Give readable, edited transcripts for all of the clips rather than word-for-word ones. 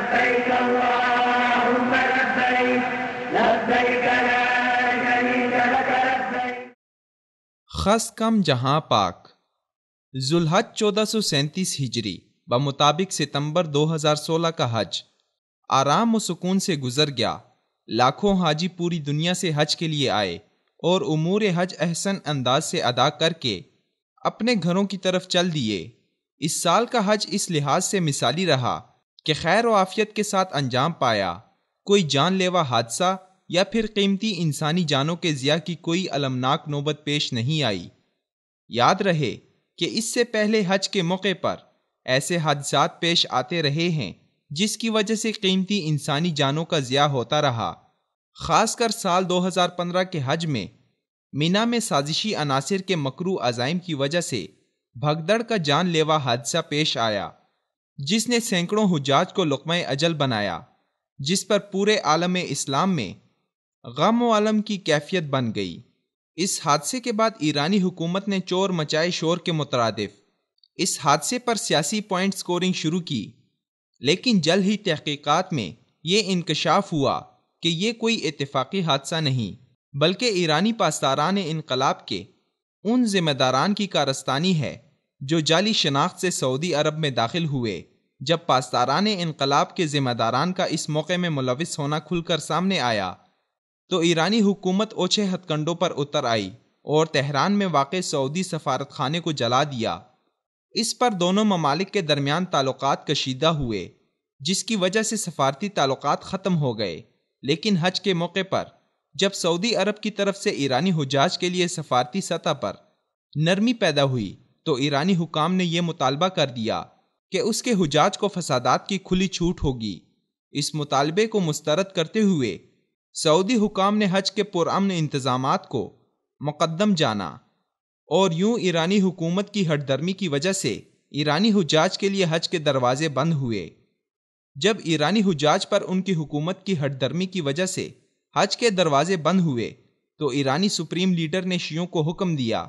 لبيك اللهم لبيك لبيك لا شريك لك لبيك. خس کم جہاں پاک. ذوالحج 1437 ہجری بمطابق ستمبر 2016 کا حج آرام و سکون سے گزر گیا. لاکھوں حاجی پوری دنیا سے حج کے لیے آئے اور امور حج احسن انداز سے ادا کر کے اپنے گھروں کی طرف چل دیے. اس سال کا حج اس لحاظ سے مثالی رہا کہ خیر و عافیت کے ساتھ انجام پایا. کوئی جان لیوا حادثہ یا پھر قیمتی انسانی جانوں کے ضیاع کی کوئی المناک نوبت پیش نہیں آئی. یاد رہے کہ اس سے پہلے حج کے موقع پر ایسے حادثات پیش آتے رہے ہیں جس کی وجہ سے قیمتی انسانی جانوں کا ضیاع ہوتا رہا. خاص کر سال 2015 کے حج میں مینا میں سازشی عناصر کے مکروہ عزائم کی وجہ سے بھگدڑ کا جان لیوا حادثہ پیش آیا جس نے سینکڑوں حجاج کو لقمہ اجل بنایا، جس پر پورے عالم اسلام میں غم و الم کی کیفیت بن گئی. اس حادثے کے بعد ایرانی حکومت نے چور مچائے شور کے مترادف اس حادثے پر سیاسی پوائنٹ سکورنگ شروع کی، لیکن جلد ہی تحقیقات میں یہ انکشاف ہوا کہ یہ کوئی اتفاقی حادثہ نہیں بلکہ ایرانی پاسداران انقلاب کے ان ذمہ داران کی کارستانی ہے جو جعلی شناخت سے سعودی عرب میں داخل ہوئے. جب پاسداران انقلاب کے ذمہ داران کا اس موقع میں ملوث ہونا کھل کر سامنے آیا تو ایرانی حکومت اوچھے ہتھ کنڈوں پر اتر آئی اور تہران میں واقع سعودی سفارت خانے کو جلا دیا. اس پر دونوں ممالک کے درمیان تعلقات کشیدہ ہوئے جس کی وجہ سے سفارتی تعلقات ختم ہو گئے. لیکن حج کے موقع پر جب سعودی عرب کی طرف سے ایرانی حجاج کے لیے سفارتی سطح پر نرمی پیدا ہوئی تو ایرانی حکام نے یہ مطالبہ کر دیا کہ اس کے حجاج کو فسادات کی کھلی چھوٹ ہوگی. اس مطالبے کو مسترد کرتے ہوئے سعودی حکام نے حج کے پرامن انتظامات کو مقدم جانا اور یوں ایرانی حکومت کی ہٹ درمی کی وجہ سے ایرانی حجاج کے لیے حج کے دروازے بند ہوئے. جب ایرانی حجاج پر ان کی حکومت کی ہٹ درمی کی وجہ سے حج کے دروازے بند ہوئے تو ایرانی سپریم لیڈر نے شیعوں کو حکم دیا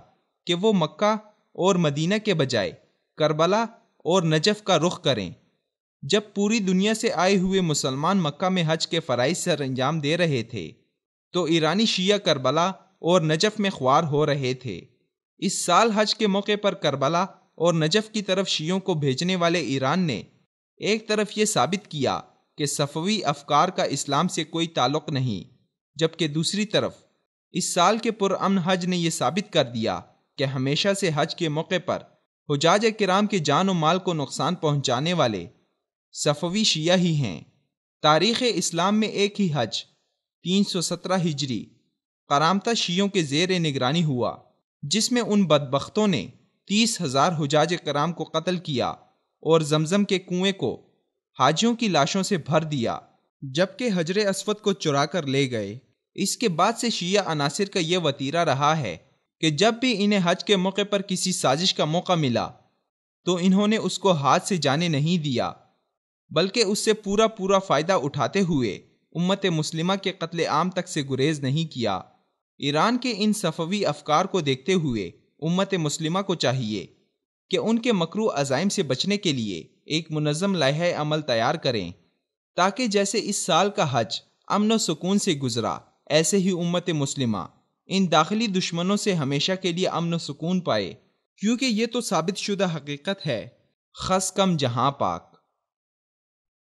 کہ وہ مکہ اور مدینہ کے بجائے کربلا اور نجف کا رخ کریں. جب پوری دنیا سے آئے ہوئے مسلمان مکہ میں حج کے فرائض سر انجام دے رہے تھے تو ایرانی شیعہ کربلا اور نجف میں خوار ہو رہے تھے. اس سال حج کے موقع پر کربلا اور نجف کی طرف شیعوں کو بھیجنے والے ایران نے ایک طرف یہ ثابت کیا کہ صفوی افکار کا اسلام سے کوئی تعلق نہیں، جبکہ دوسری طرف اس سال کے پرامن حج نے یہ ثابت کر دیا کہ ہمیشہ سے حج کے موقع پر حجاج کرام کے جان و مال کو نقصان پہنچانے والے صفوی شیعہ ہی ہیں. تاریخ اسلام میں ایک ہی حج 317 ہجری قرامتہ شیعوں کے زیر نگرانی ہوا جس میں ان بدبختوں نے 30,000 حجاج کرام کو قتل کیا اور زمزم کے کنویں کو حاجیوں کی لاشوں سے بھر دیا جبکہ حجر اسود کو چرا کر لے گئے. اس کے بعد سے شیعہ عناصر کا یہ وتیرہ رہا ہے کہ جب بھی انہیں حج کے موقع پر کسی سازش کا موقع ملا تو انہوں نے اس کو ہاتھ سے جانے نہیں دیا بلکہ اس سے پورا فائدہ اٹھاتے ہوئے امت مسلمہ کے قتل عام تک سے گریز نہیں کیا. ایران کے ان صفوی افکار کو دیکھتے ہوئے امت مسلمہ کو چاہیے کہ ان کے مکروہ عزائم سے بچنے کے لیے ایک منظم لائحہ عمل تیار کریں تاکہ جیسے اس سال کا حج امن و سکون سے گزرا ایسے ہی امت مسلمہ ان داخلی دشمنوں سے ہمیشہ کے لیے امن و سکون پائے، کیونکہ یہ تو ثابت شدہ حقیقت ہے. خس کم جہاں پاک.